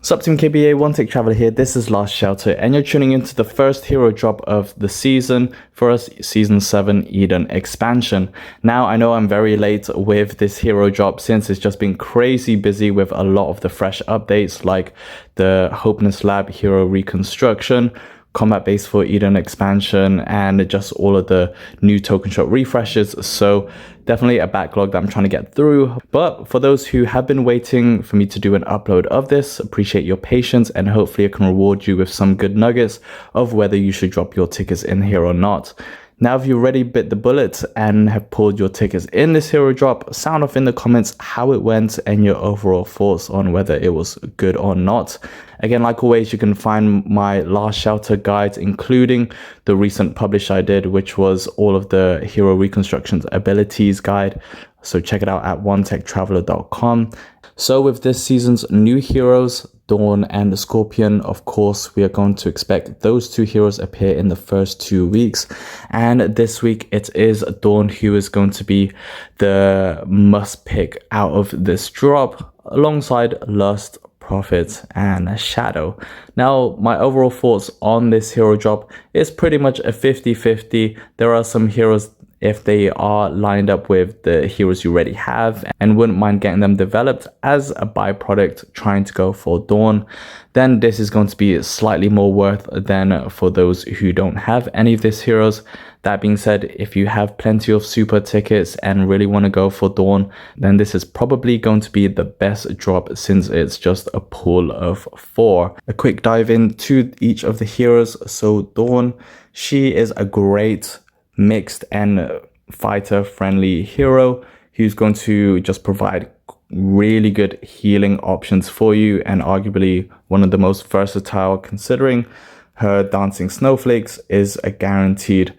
Sup Team KBA, One Tick Traveler here. This is Last Shelter, and you're tuning into the first hero drop of the season for us, Season 7 Eden expansion. Now, I know I'm very late with this hero drop since it's just been crazy busy with a lot of the fresh updates like the Hopeness Lab hero reconstruction, combat base for Eden expansion, and just all of the new token shop refreshes. So definitely a backlog that I'm trying to get through. But for those who have been waiting for me to do an upload of this, appreciate your patience, and hopefully I can reward you with some good nuggets of whether you should drop your tickets in here or not. Now, if you already bit the bullet and have pulled your tickets in this hero drop, sound off in the comments how it went and your overall thoughts on whether it was good or not. Again, like always, you can find my Last Shelter guides, including the recent publish I did, which was all of the hero reconstructions abilities guide. So check it out at onetechtraveler.com. So with this season's new heroes, Dawn and Scorpion, of course, we are going to expect those two heroes appear in the first 2 weeks. And this week it is Dawn who is going to be the must pick out of this drop, alongside Lust, Prophet, and Shadow. Now, my overall thoughts on this hero drop is pretty much a 50-50. There are some heroes, if they are lined up with the heroes you already have and wouldn't mind getting them developed as a byproduct trying to go for Dawn, then this is going to be slightly more worth than for those who don't have any of these heroes. That being said, if you have plenty of super tickets and really want to go for Dawn, then this is probably going to be the best drop since it's just a pool of 4. A quick dive into each of the heroes. So Dawn, she is a great mixed and fighter friendly hero who's going to just provide really good healing options for you, and arguably one of the most versatile, considering her dancing snowflakes is a guaranteed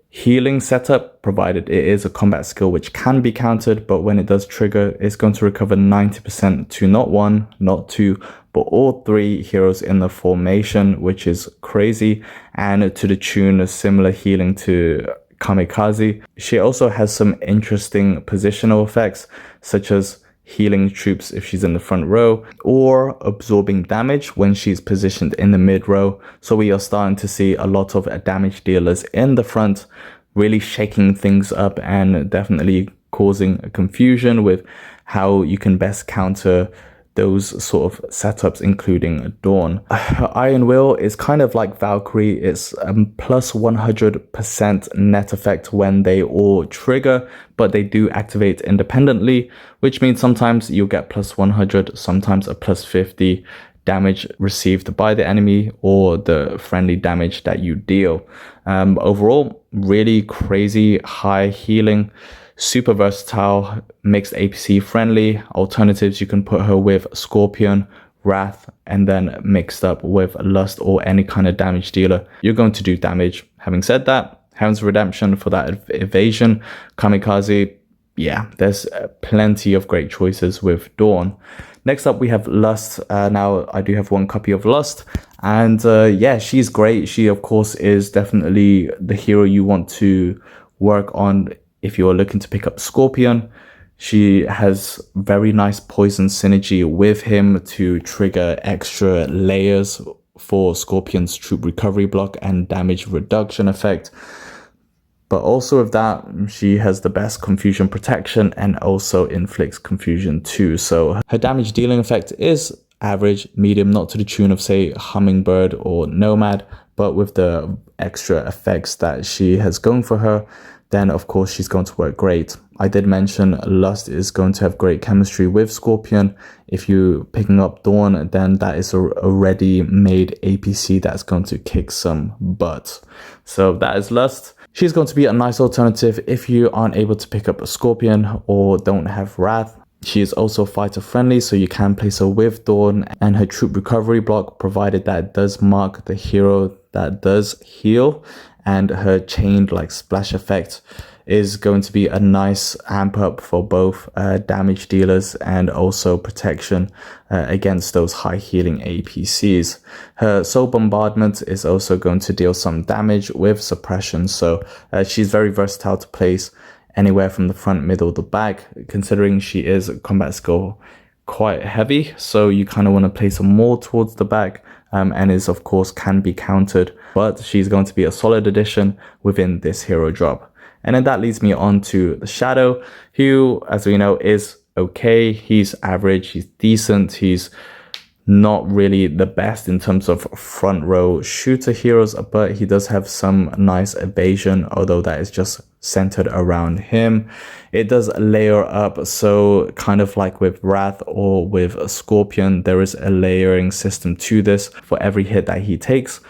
healing setup, provided it is a combat skill which can be countered, but when it does trigger, it's going to recover 90% to not 1, not 2, but all 3 heroes in the formation, which is crazy, and to the tune of similar healing to Kamikaze. She also has some interesting positional effects, such as healing troops if she's in the front row, or absorbing damage when she's positioned in the mid row. So we are starting to see a lot of damage dealers in the front, really shaking things up and definitely causing confusion with how you can best counter those sort of setups, including Dawn. Iron Will is kind of like Valkyrie. It's plus 100% net effect when they all trigger, but they do activate independently, which means sometimes you'll get plus 100, sometimes a plus 50 damage received by the enemy or the friendly damage that you deal. Overall, really crazy high healing, super versatile, mixed APC friendly. Alternatives, you can put her with Scorpion, Wrath, and then mixed up with Lust or any kind of damage dealer. You're going to do damage. Having said that, Heaven's Redemption for that evasion. Kamikaze, yeah, there's plenty of great choices with Dawn. Next up, we have Lust. Now, I do have one copy of Lust, and yeah, she's great. She, of course, is definitely the hero you want to work on if you're looking to pick up Scorpion. She has very nice poison synergy with him to trigger extra layers for Scorpion's troop recovery block and damage reduction effect. But also with that, she has the best confusion protection and also inflicts confusion too. So her damage dealing effect is average, medium, not to the tune of say Hummingbird or Nomad, but with the extra effects that she has going for her, then of course she's going to work great. I did mention Lust is going to have great chemistry with Scorpion. If you're picking up Dawn, then that is a already made APC that's going to kick some butt. So that is Lust. She's going to be a nice alternative if you aren't able to pick up a Scorpion or don't have Wrath. She is also fighter friendly, so you can place her with Dawn and her troop recovery block, provided that it does mark the hero that does heal, and her chained like splash effect is going to be a nice amp up for both damage dealers and also protection against those high healing APCs. Her soul bombardment is also going to deal some damage with suppression, so she's very versatile to place anywhere from the front, middle, to back, considering she is a combat skill quite heavy, so you kind of want to place her more towards the back, and is of course can be countered, but she's going to be a solid addition within this hero drop. And then that leads me on to the Shadow, who, as we know, is okay. He's average, he's decent, he's not really the best in terms of front row shooter heroes, but he does have some nice evasion, although that is just centered around him. It does layer up, so kind of like with Wrath or with Scorpion, there is a layering system to this. For every hit that he takes,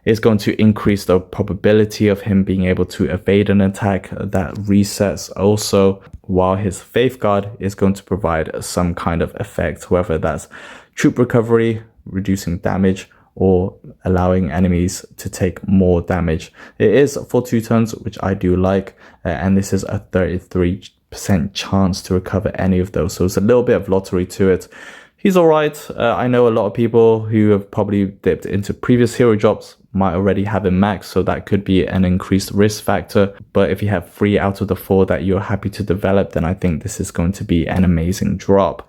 it's going to increase the probability of him being able to evade an attack. That resets also, while his Faith Guard is going to provide some kind of effect, whether that's troop recovery, reducing damage, or allowing enemies to take more damage. It is for 2 turns, which I do like, and this is a 33% chance to recover any of those, so it's a little bit of lottery to it. He's alright. I know a lot of people who have probably dipped into previous hero drops might already have him max, so that could be an increased risk factor. But if you have 3 out of the 4 that you're happy to develop, then I think this is going to be an amazing drop.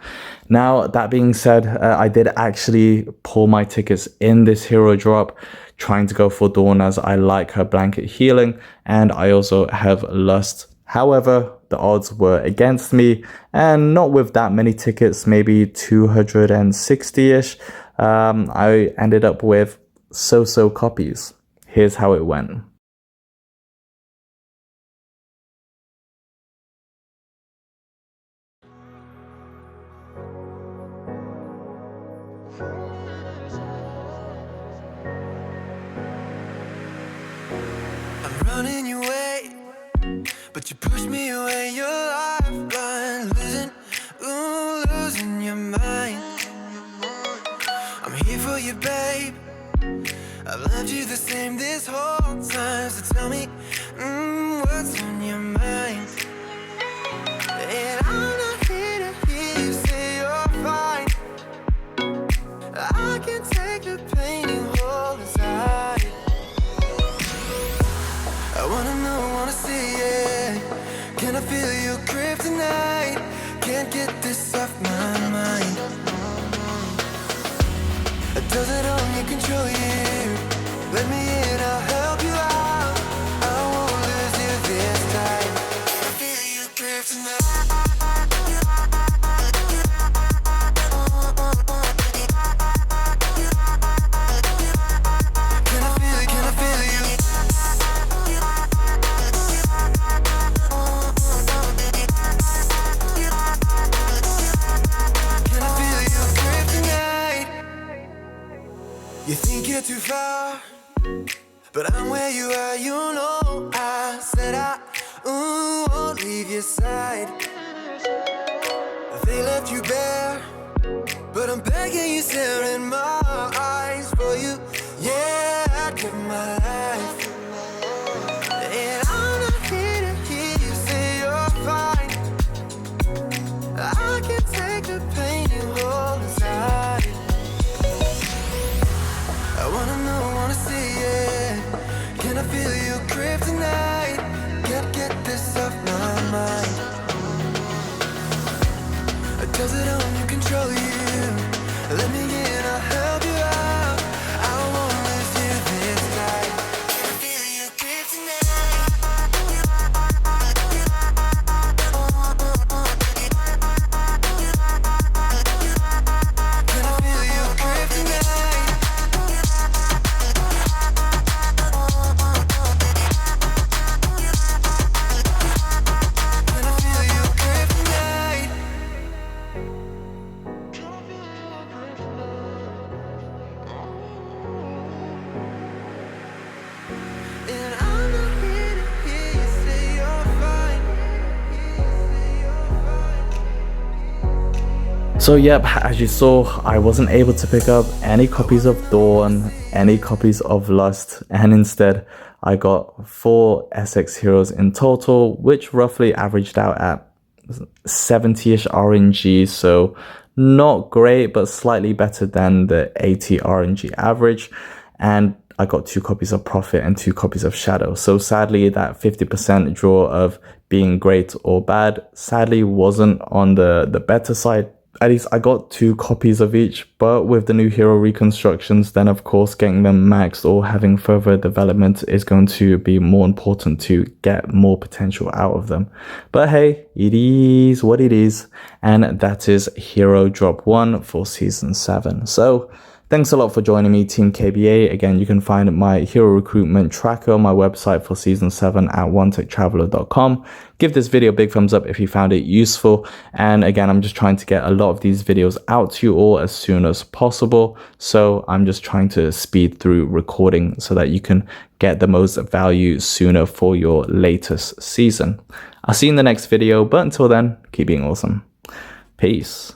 Now, that being said, I did actually pull my tickets in this hero drop, trying to go for Dawn as I like her blanket healing, and I also have Lust. However, the odds were against me, and not with that many tickets, maybe 260-ish. I ended up with so-so copies. Here's how it went. I'm running your way, but you push me away. Your lifeline, losing your mind. I'm here for you, babe. I've loved you the same this whole time. So tell me, what's on your mind? And I'm not here to hear you say you're fine. I can take the pain you hold inside. I wanna know, wanna see it. Can I feel your kryptonite? Can't get this off my mind. Does it only control you? Let me in, I'll help you out. I won't lose you this time. I feel your kryptonite. Can I feel it? Can I feel you? Can I feel your kryptonite? You think you're too far, but I'm where you are, you know. I said I won't leave your side. They left you bare, but I'm begging you, stare in my eyes for you. Yeah, I'd give my life. And I'm not here to hear you say you're fine. I can take the pain you hold inside. I wanna know, wanna see it. Can I feel your kryptonite? Can't get this off my mind. Does it only control you? Let me in, I'll help you out. I won't lose you this time. Can I feel your kryptonite? Can I feel your kryptonite? Can I feel your kryptonite? And I'm not here to hear you say you're fine. So yep, as you saw, I wasn't able to pick up any copies of Dawn, any copies of Lust, and instead I got 4 Essex heroes in total, which roughly averaged out at 70-ish RNG, so not great, but slightly better than the 80 RNG average. And I got 2 copies of Prophet and 2 copies of Shadow. So sadly, that 50% draw of being great or bad sadly wasn't on the better side. at least I got 2 copies of each, but with the new hero reconstructions, then of course getting them maxed or having further development is going to be more important to get more potential out of them. But hey, it is what it is, and that is Hero Drop 1 for Season 7. So thanks a lot for joining me, Team KBA. Again, you can find my hero recruitment tracker on my website for Season 7 at onetechtraveler.com. Give this video a big thumbs up if you found it useful. And again, I'm just trying to get a lot of these videos out to you all as soon as possible. So I'm just trying to speed through recording so that you can get the most value sooner for your latest season. I'll see you in the next video, but until then, keep being awesome. Peace.